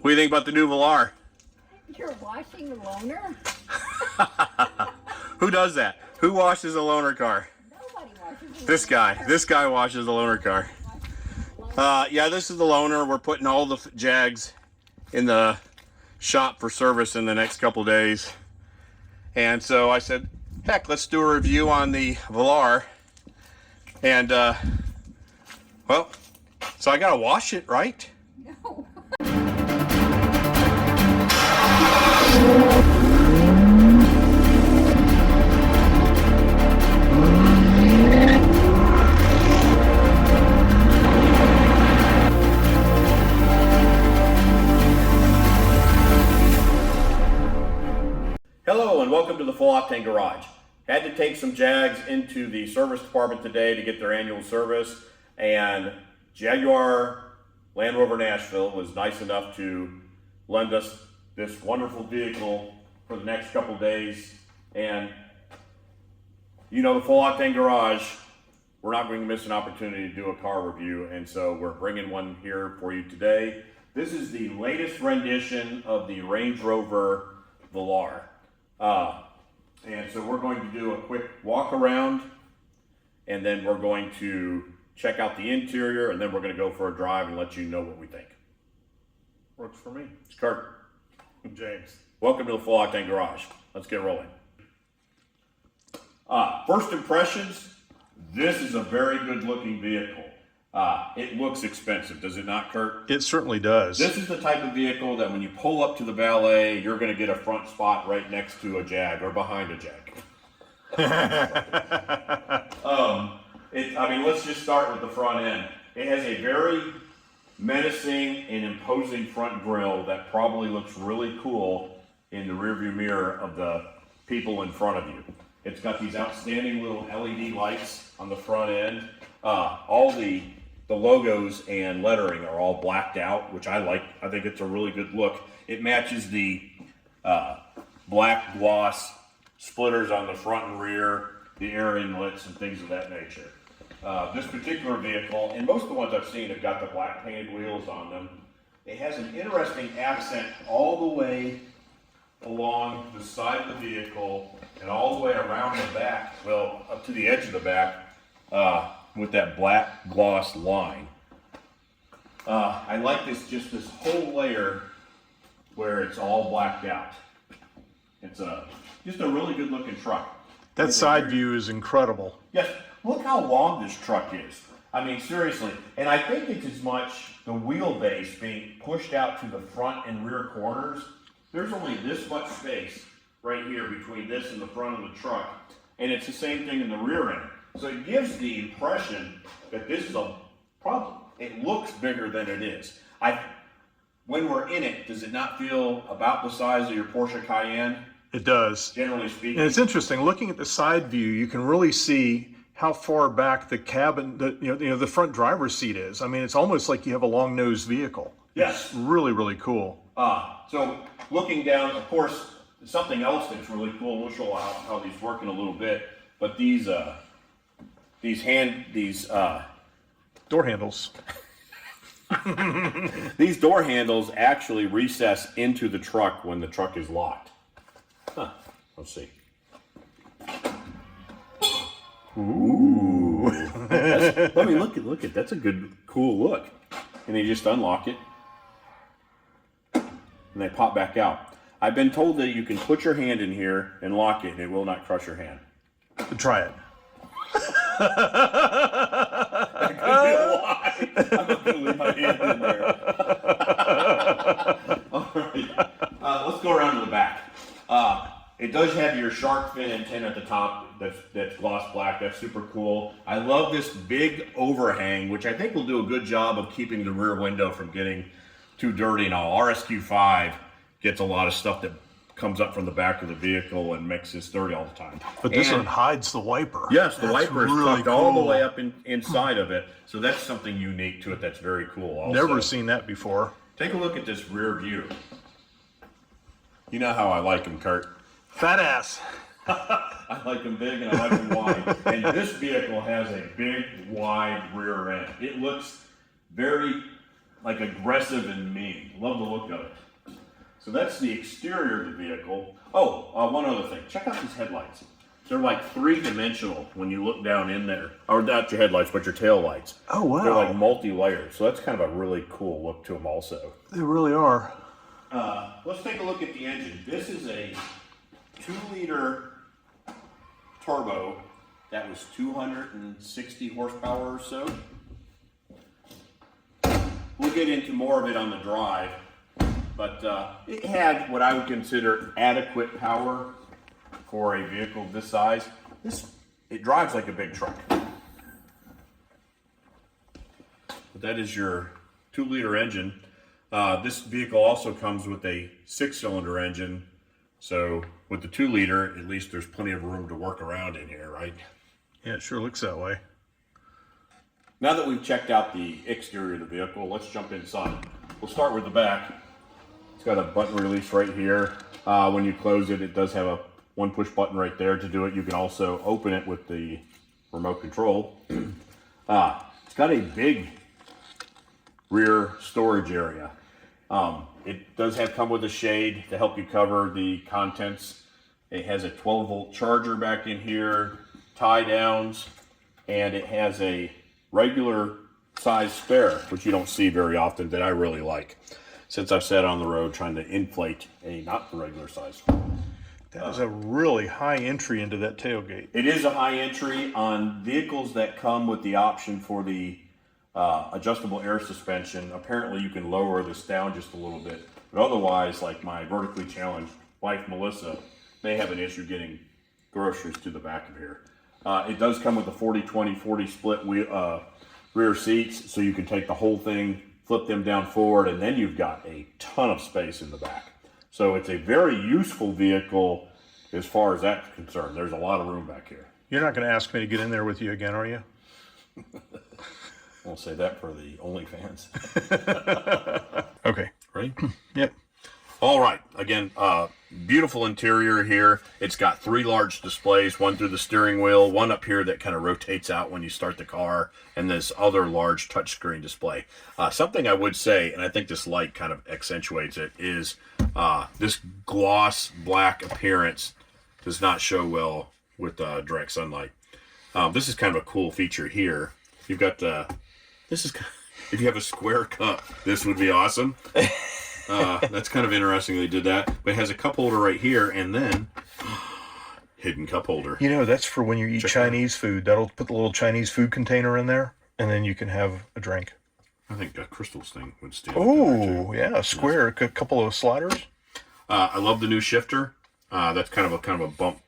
What do you think about the new Velar? You're washing a loaner? Who does that? Who washes a loaner car? Nobody washes a This guy. This guy washes a loaner car. Yeah, this is the loaner. We're putting all the Jags in the shop for service in the next couple days. And so I said, heck, let's do a review on the Velar. And, well, so I gotta wash it, right? No. Hello and welcome to the Full Octane Garage. Had to take some Jags into the service department today to get their annual service, and Jaguar Land Rover Nashville was nice enough to lend us this wonderful vehicle for the next couple days. And you know, the Full Octane Garage, we're not going to miss an opportunity to do a car review, and so we're bringing one here for you today. This is the latest rendition of the Range Rover Velar. And so we're going to do a quick walk around, and then we're going to check out the interior, and then we're going to go for a drive and let you know what we think. Works for me. It's Kurt. James. Welcome to the Full Octane Garage. Let's get rolling. First impressions, this is a very good looking vehicle. It looks expensive, does it not, Kurt? It certainly does. This is the type of vehicle that when you pull up to the valet, you're going to get a front spot right next to a Jag or behind a Jag. I mean, let's just start with the front end. It has a very menacing and imposing front grille that probably looks really cool in the rearview mirror of the people in front of you. It's got these outstanding little LED lights on the front end. All the logos and lettering are all blacked out, which I like. I think it's a really good look. It matches the black gloss splitters on the front and rear, the air inlets and things of that nature. This particular vehicle, and most of the ones I've seen have got the black painted wheels on them. It has an interesting accent all the way along the side of the vehicle and all the way around the back, well, up to the edge of the back, with that black gloss line. I like this whole layer where it's all blacked out. It's just a really good looking truck. That side view is incredible. Yes, look how long this truck is. I mean, seriously. And I think it's as much the wheelbase being pushed out to the front and rear corners. There's only this much space right here between this and the front of the truck. And it's the same thing in the rear end. So it gives the impression that this is a problem. It looks bigger than it is. When we're in it, does it not feel about the size of your Porsche Cayenne? It does. Generally speaking. And it's interesting, looking at the side view, you can really see how far back the cabin, the front driver's seat is. I mean, it's almost like you have a long-nosed vehicle. Yes. It's really, really cool. So looking down, of course, something else that's really cool, we'll show how these work in a little bit, but these Door handles. these door handles actually recess into the truck when the truck is locked. Huh. Let's see. Ooh. Let me look at that's a good, cool look. And you just unlock it, and they pop back out. I've been told that you can put your hand in here and lock it, and it will not crush your hand. Try it. That could be a lie. I'm not going to leave my hand in there. All right. Let's go around to the back. It does have your shark fin antenna at the top that's gloss black. That's super cool. I love this big overhang, which I think will do a good job of keeping the rear window from getting too dirty and all. RSQ5 gets a lot of stuff that comes up from the back of the vehicle and makes this dirty all the time. But this one hides the wiper. Yes, the wiper is really tucked all the cool. way up inside of it. So that's something unique to it that's very cool also. Never seen that before. Take a look at this rear view. You know how I like them, Kurt. Fat ass. I like them big and I like them wide. And this vehicle has a big, wide rear end. It looks very like aggressive and mean. Love the look of it. So that's the exterior of the vehicle. Oh, one other thing. Check out these headlights. They're like three-dimensional when you look down in there. Or not your headlights, but your tail lights. Oh, wow. They're like multi-layered. So that's kind of a really cool look to them also. They really are. Let's take a look at the engine. This is a 2-liter turbo that was 260 horsepower or so. We'll get into more of it on the drive, but it had what I would consider adequate power for a vehicle this size. It drives like a big truck. But that is your 2-liter engine. This vehicle also comes with a 6-cylinder engine. So with the 2-liter, at least there's plenty of room to work around in here, right? Yeah, it sure looks that way. Now that we've checked out the exterior of the vehicle, let's jump inside. We'll start with the back. It's got a button release right here. When you close it, it does have a one push button right there to do it. You can also open it with the remote control. It's got a big rear storage area. It does come with a shade to help you cover the contents. It has a 12-volt charger back in here, tie downs, and it has a regular size spare, which you don't see very often, that I really like, since I've sat on the road trying to inflate a not regular size. That is a really high entry into that tailgate. It is a high entry on vehicles that come with the option for the adjustable air suspension. Apparently you can lower this down just a little bit, but otherwise, like my vertically challenged wife Melissa may have an issue getting groceries to the back of here. It does come with a 40-20-40 split rear seats, so you can take the whole thing, flip them down forward, and then you've got a ton of space in the back. So it's a very useful vehicle as far as that's concerned. There's a lot of room back here. You're not going to ask me to get in there with you again, are you? We'll say that for the OnlyFans. Okay. Ready? Yep. All right. Again, beautiful interior here. It's got 3 large displays, one through the steering wheel, one up here that kind of rotates out when you start the car, and this other large touchscreen display. Something I would say, and I think this light kind of accentuates it, is this gloss black appearance does not show well with direct sunlight. This is kind of a cool feature here. You've got if you have a square cup, this would be awesome. That's kind of interesting they did that. But it has a cup holder right here, and then hidden cup holder. You know, that's for when you eat Chinese food. That'll put the little Chinese food container in there, and then you can have a drink. I think Crystal's thing would steal. Oh, yeah, square, a couple of sliders. I love the new shifter. That's kind of a bump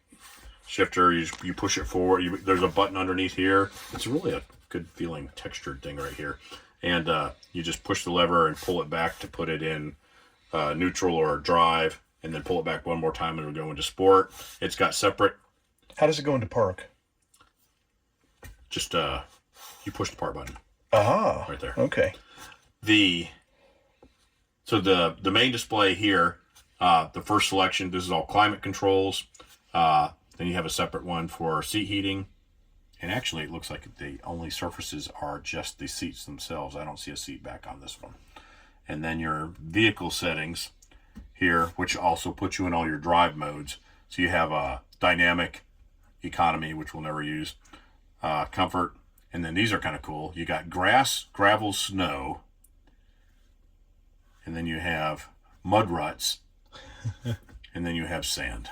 shifter. You push it forward. There's a button underneath here. It's really a good feeling textured thing right here. And you just push the lever and pull it back to put it in neutral or drive, and then pull it back one more time and it'll go into sport. It's got separate. How does it go into park? Just you push the park button. Ah, right there. Okay. The main display here, the first selection, this is all climate controls. Then you have a separate one for seat heating. And actually, it looks like the only surfaces are just the seats themselves. I don't see a seat back on this one. And then your vehicle settings here, which also puts you in all your drive modes. So you have a dynamic, economy, which we'll never use, comfort, and then these are kind of cool. You got grass, gravel, snow, and then you have mud ruts, and then you have sand.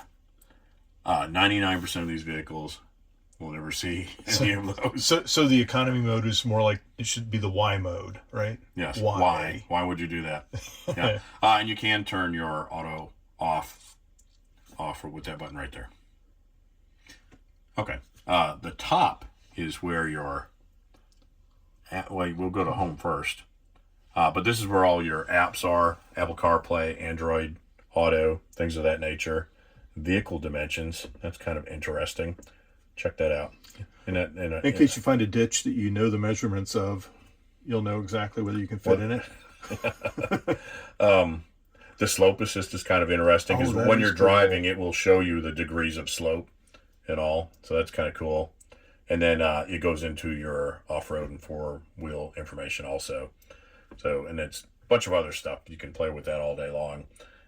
99% of these vehicles we'll never see any of those. So the economy mode is more like, it should be the Y mode, right? Yes. Why? Why would you do that? Yeah. And you can turn your auto off with that button right there. Okay. The top is where your, well, we'll go to home first. But this is where all your apps are: Apple CarPlay, Android Auto, things of that nature. Vehicle dimensions. That's kind of interesting. Check that out. In case you find a ditch that you know the measurements of, you'll know exactly whether you can fit in it. The slope assist is kind of interesting, because when you're driving, it will show you the degrees of slope and all. So that's kind of cool. And then it goes into your off-road and four-wheel information also. So, and it's a bunch of other stuff. You can play with that all day long.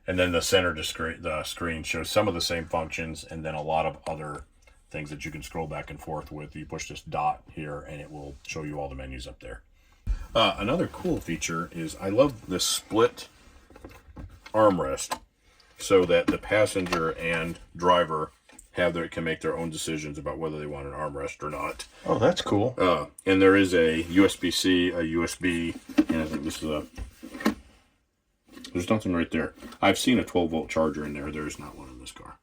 And then the center the screen shows some of the same functions, and then a lot of other things that you can scroll back and forth with. You push this dot here, and it will show you all the menus up there. Another cool feature is I love this split armrest, so that the passenger and driver can make their own decisions about whether they want an armrest or not. Oh, that's cool. And there is a USB-C, a USB, and I think this is there's nothing right there. I've seen a 12-volt charger in there. There's not one in this car.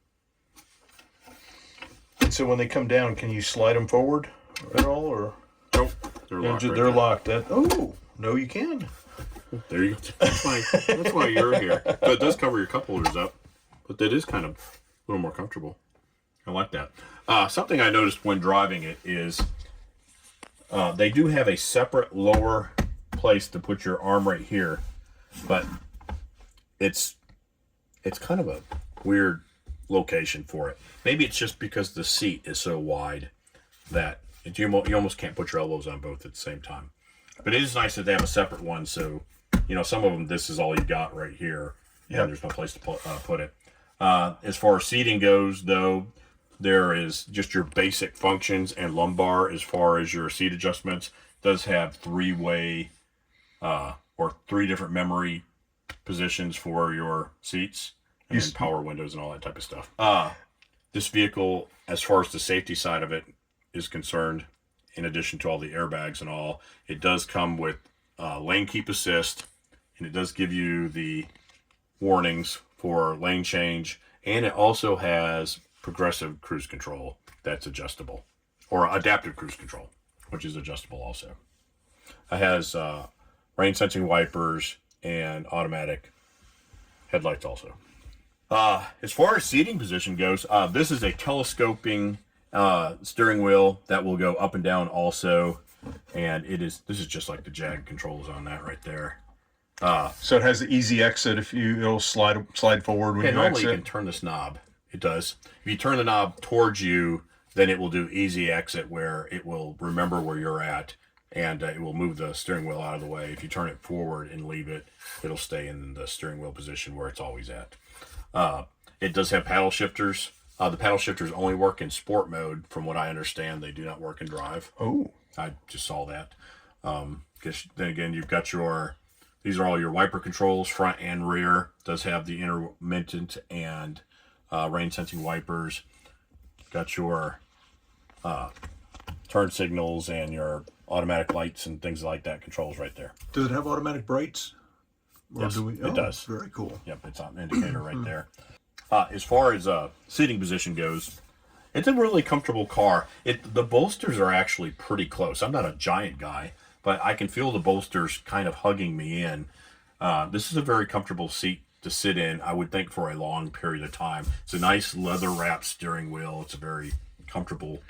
And so when they come down, can you slide them forward at all, or? Nope. They're locked. They're locked. Oh, no, you can. There you go. That's why you're here. But it does cover your cup holders up. But that is kind of a little more comfortable. I like that. Something I noticed when driving it is they do have a separate lower place to put your arm right here, but it's kind of a weird location for it. Maybe it's just because the seat is so wide that you almost can't put your elbows on both at the same time. But it is nice that they have a separate one, so some of them, this is all you got right here, and there's no place to put it. As far as seating goes, though, there is just your basic functions and lumbar as far as your seat adjustments. It does have three-way or three different memory positions for your seats, and then power windows and all that type of stuff. This vehicle, as far as the safety side of it is concerned, in addition to all the airbags and all, it does come with lane keep assist, and it does give you the warnings for lane change, and it also has progressive cruise control that's adjustable, or adaptive cruise control, which is adjustable also. It has rain sensing wipers and automatic headlights also. As far as seating position goes, this is a telescoping steering wheel that will go up and down also, and this is just like the Jag controls on that right there. So it has the easy exit if it'll slide forward when you normally exit. you can turn this knob. It does. If you turn the knob towards you, then it will do easy exit, where it will remember where you're at, and it will move the steering wheel out of the way. If you turn it forward and leave it, it'll stay in the steering wheel position where it's always at. It does have paddle shifters. The paddle shifters only work in sport mode, from what I understand. They do not work in drive. Oh. I just saw that. Then again, you've got these are all your wiper controls, front and rear. It does have the intermittent and rain sensing wipers. Got your turn signals and your automatic lights and things like that controls right there. Does it have automatic brakes? Yes, it does. Very cool. Yep, it's an indicator right there. As far as seating position goes, it's a really comfortable car. The bolsters are actually pretty close. I'm not a giant guy, but I can feel the bolsters kind of hugging me in. This is a very comfortable seat to sit in, I would think, for a long period of time. It's a nice leather wrapped steering wheel. It's a very comfortable.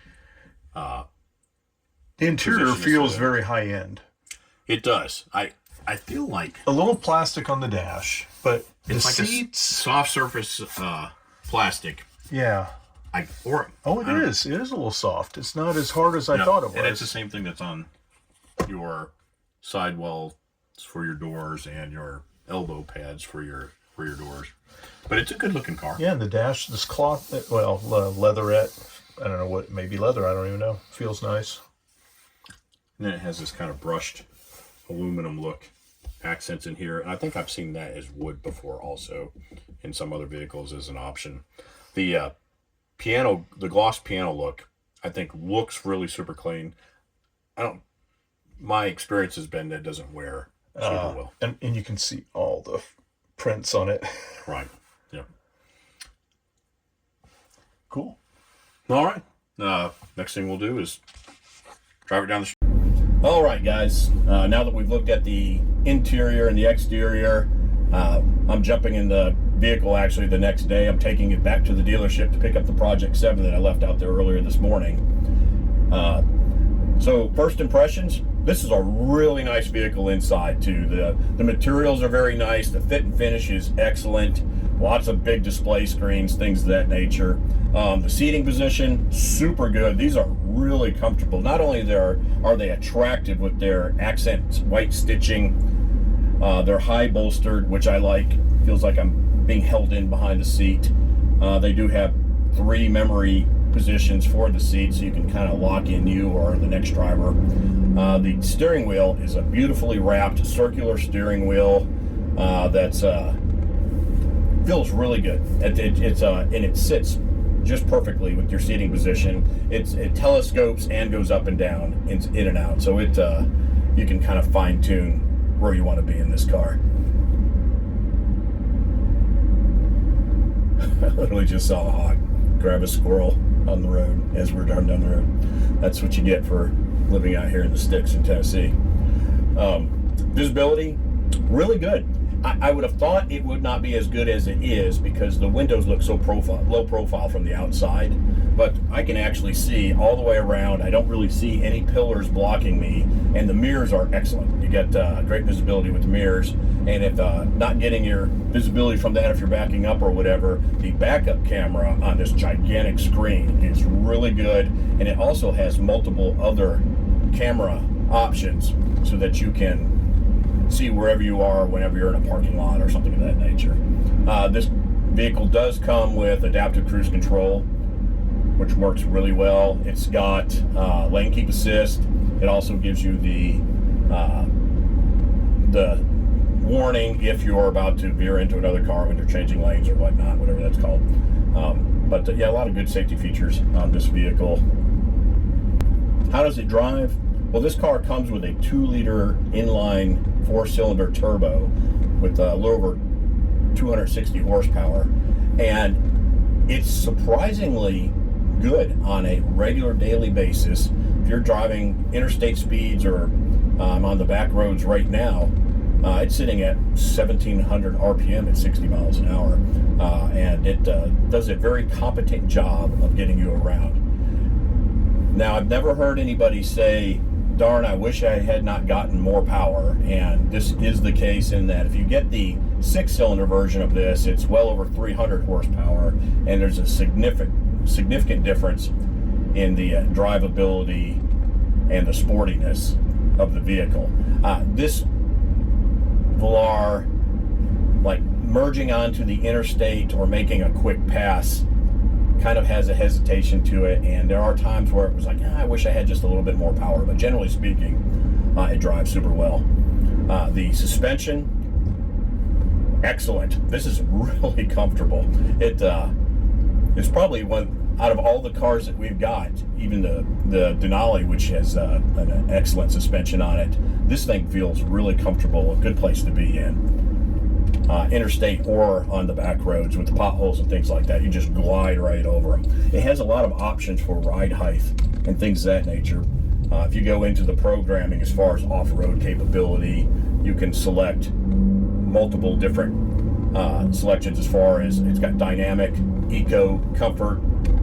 The interior feels very high end. It does. I feel like a little plastic on the dash, but it's like seats, a soft surface plastic. Yeah. It is. It is a little soft. It's not as hard as I thought it was. And it's the same thing that's on your sidewalls for your doors and your elbow pads for your doors. But it's a good looking car. Yeah, and the dash, this cloth, leatherette. I don't know what, maybe leather. I don't even know. Feels nice. And then it has this kind of brushed aluminum look, accents in here. And I think I've seen that as wood before also in some other vehicles as an option. The gloss piano look, I think looks really super clean. My experience has been that it doesn't wear super well. And you can see all the prints on it. Right. Yeah. Cool. All right. Next thing we'll do is drive it down the street. All right, guys. Now that we've looked at the interior and the exterior, I'm jumping in the vehicle actually the next day. I'm taking it back to the dealership to pick up the Project 7 that I left out there earlier this morning. So first impressions, this is a really nice vehicle inside too. The materials are very nice. The fit and finish is excellent. Lots of big display screens, things of that nature. The seating position, super good. These are really comfortable. Not only are they attractive with their accent white stitching, They're high bolstered, which I like. Feels like I'm being held in behind the seat. They do have 3 memory positions for the seat, so you can kind of lock in you or the next driver. The steering wheel is a beautifully wrapped circular steering wheel that's feels really good. And it sits just perfectly with your seating position. It telescopes and goes up and down, in and out. So you can kind of fine tune where you want to be in this car. I literally just saw a hawk grab a squirrel on the road as we're driving down the road. That's what you get for living out here in the sticks in Tennessee. Visibility, really good. I would have thought it would not be as good as it is because the windows look so low profile from the outside, but I can actually see all the way around. I don't really see any pillars blocking me, and the mirrors are excellent. You get great visibility with the mirrors, and if not getting your visibility from that if you're backing up or whatever, the backup camera on this gigantic screen is really good, and it also has multiple other camera options so that you can see wherever you are whenever you're in a parking lot or something of that nature. This vehicle does come with adaptive cruise control, which works really well. It's got lane keep assist. It also gives you the warning if you're about to veer into another car when you're changing lanes or whatnot, whatever that's called. But yeah, a lot of good safety features on this vehicle. How does it drive? Well, this car comes with a 2-liter inline 4-cylinder turbo with a little over 260 horsepower, and it's surprisingly good on a regular daily basis. If you're driving interstate speeds or on the back roads right now, it's sitting at 1700 RPM at 60 miles an hour, and it does a very competent job of getting you around. Now, I've never heard anybody say, darn, I wish I had not gotten more power, and this is the case in that if you get the 6-cylinder version of this, it's well over 300 horsepower, and there's a significant difference in the drivability and the sportiness of the vehicle. This Velar, like merging onto the interstate or making a quick pass, kind of has a hesitation to it, and there are times where it was like, I wish I had just a little bit more power, but generally speaking, it drives super well. The suspension, excellent. This is really comfortable. It's probably one out of all the cars that we've got, even the Denali, which has an excellent suspension on it. This thing feels really comfortable, a good place to be in. Interstate or on the back roads with the potholes and things like that, you just glide right over them. It has a lot of options for ride height and things of that nature. If you go into the programming as far as off-road capability, you can select multiple different selections as far as it's got dynamic, eco, comfort,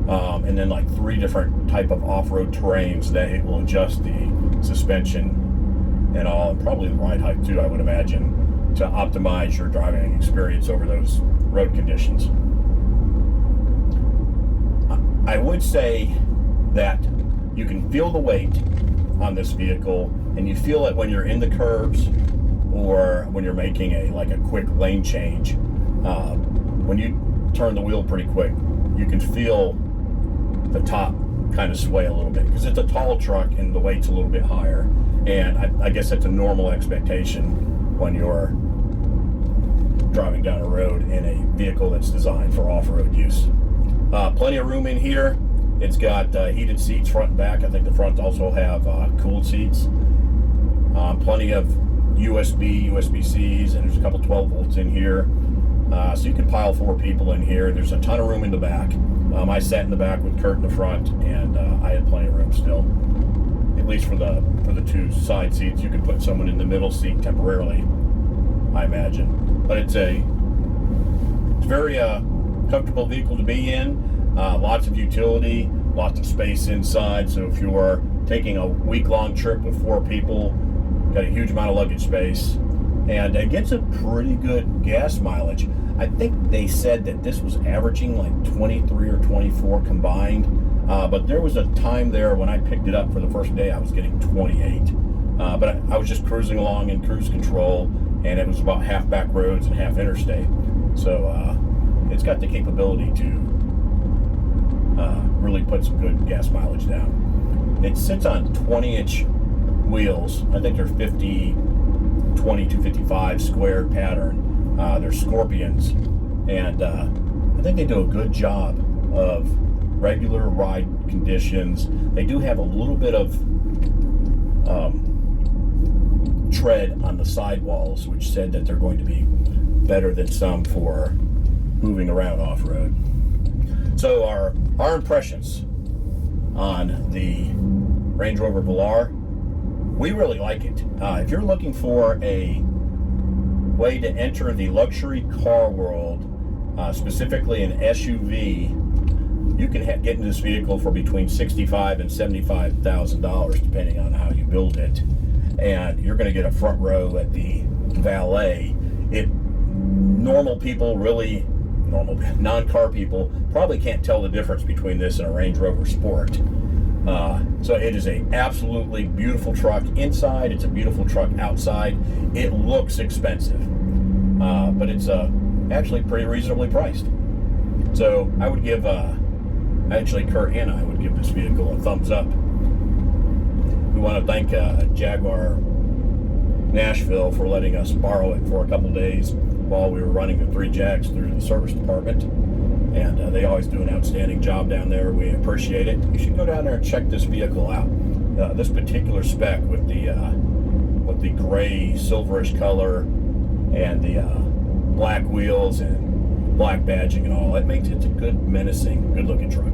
and then like 3 different type of off-road terrains that it will adjust the suspension and all, and probably the ride height too, I would imagine, to optimize your driving experience over those road conditions. I would say that you can feel the weight on this vehicle, and you feel it when you're in the curves or when you're making a quick lane change. When you turn the wheel pretty quick, you can feel the top kind of sway a little bit because it's a tall truck and the weight's a little bit higher, and I guess that's a normal expectation when you're driving down a road in a vehicle that's designed for off-road use. Plenty of room in here. It's got heated seats front and back. I think the front also have cooled seats. Plenty of USB-Cs, and there's a couple 12 volts in here. So you can pile 4 people in here. There's a ton of room in the back. I sat in the back with Kurt in the front, and I had plenty of room still. At least for the 2 side seats. You can put someone in the middle seat temporarily, I imagine. But it's a very comfortable vehicle to be in. Lots of utility, lots of space inside. So if you are taking a week-long trip with 4 people, got a huge amount of luggage space, and it gets a pretty good gas mileage. I think they said that this was averaging like 23 or 24 combined, but there was a time there when I picked it up for the first day I was getting 28. But I was just cruising along in cruise control, and it was about half back roads and half interstate. So it's got the capability to really put some good gas mileage down. It sits on 20-inch wheels. I think they're 50, 20 to 55 square pattern. They're Scorpions, and I think they do a good job of regular ride conditions. They do have a little bit of tread on the sidewalls, which said that they're going to be better than some for moving around off-road. So our impressions on the Range Rover Velar, we really like it. If you're looking for a way to enter the luxury car world, specifically an SUV, you can get into this vehicle for between $65,000 and $75,000, depending on how you build it. And you're going to get a front row at the valet. Normal people, really normal non-car people, probably can't tell the difference between this and a Range Rover Sport. So it is a absolutely beautiful truck inside. It's a beautiful truck outside. It looks expensive, but it's actually pretty reasonably priced. So I would give, actually Kurt and I would give this vehicle a thumbs up. We want to thank Jaguar Nashville for letting us borrow it for a couple days while we were running the 3 Jags through the service department. And they always do an outstanding job down there. We appreciate it. You should go down there and check this vehicle out. This particular spec with the gray silverish color and the black wheels and black badging and all, that makes it a good, menacing, good-looking truck.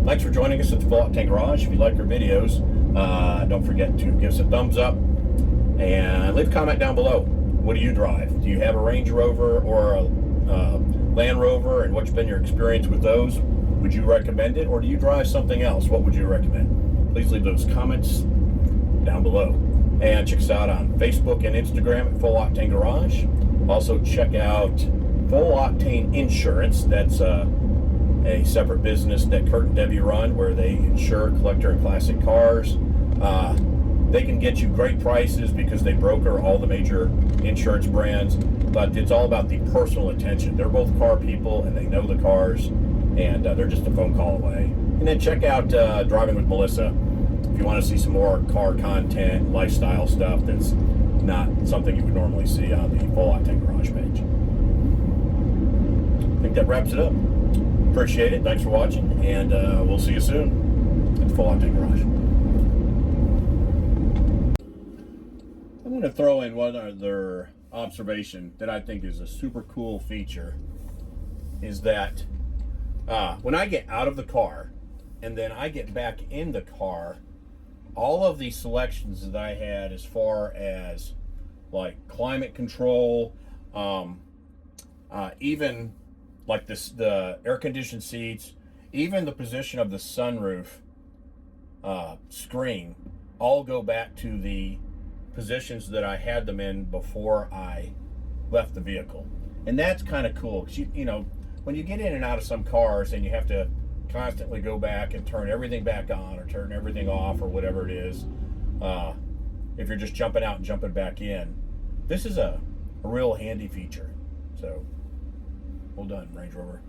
Thanks for joining us at the Full Octane Garage. If you like our videos, don't forget to give us a thumbs up and leave a comment down below. What do you drive? Do you have a Range Rover or a Land Rover, and what's been your experience with those? Would you recommend it, or do you drive something else? What would you recommend? Please leave those comments down below. And check us out on Facebook and Instagram at Full Octane Garage. Also check out Full Octane Insurance. That's a separate business that Kurt and Debbie run, where they insure collector and classic cars. They can get you great prices because they broker all the major insurance brands, but it's all about the personal attention. They're both car people and they know the cars, and they're just a phone call away. And then check out Driving with Melissa if you want to see some more car content, lifestyle stuff that's not something you would normally see on the Full Octane Garage page. I think that wraps it up. Appreciate it. Thanks for watching, and we'll see you soon at the Full Octane Garage. I'm going to throw in one other observation that I think is a super cool feature, is that when I get out of the car and then I get back in the car, all of the selections that I had as far as like climate control, even like the air conditioned seats, even the position of the sunroof screen, all go back to the positions that I had them in before I left the vehicle. And that's kind of cool, because you know, when you get in and out of some cars and you have to constantly go back and turn everything back on or turn everything off or whatever it is, if you're just jumping out and jumping back in, this is a real handy feature. So well done, Range Rover.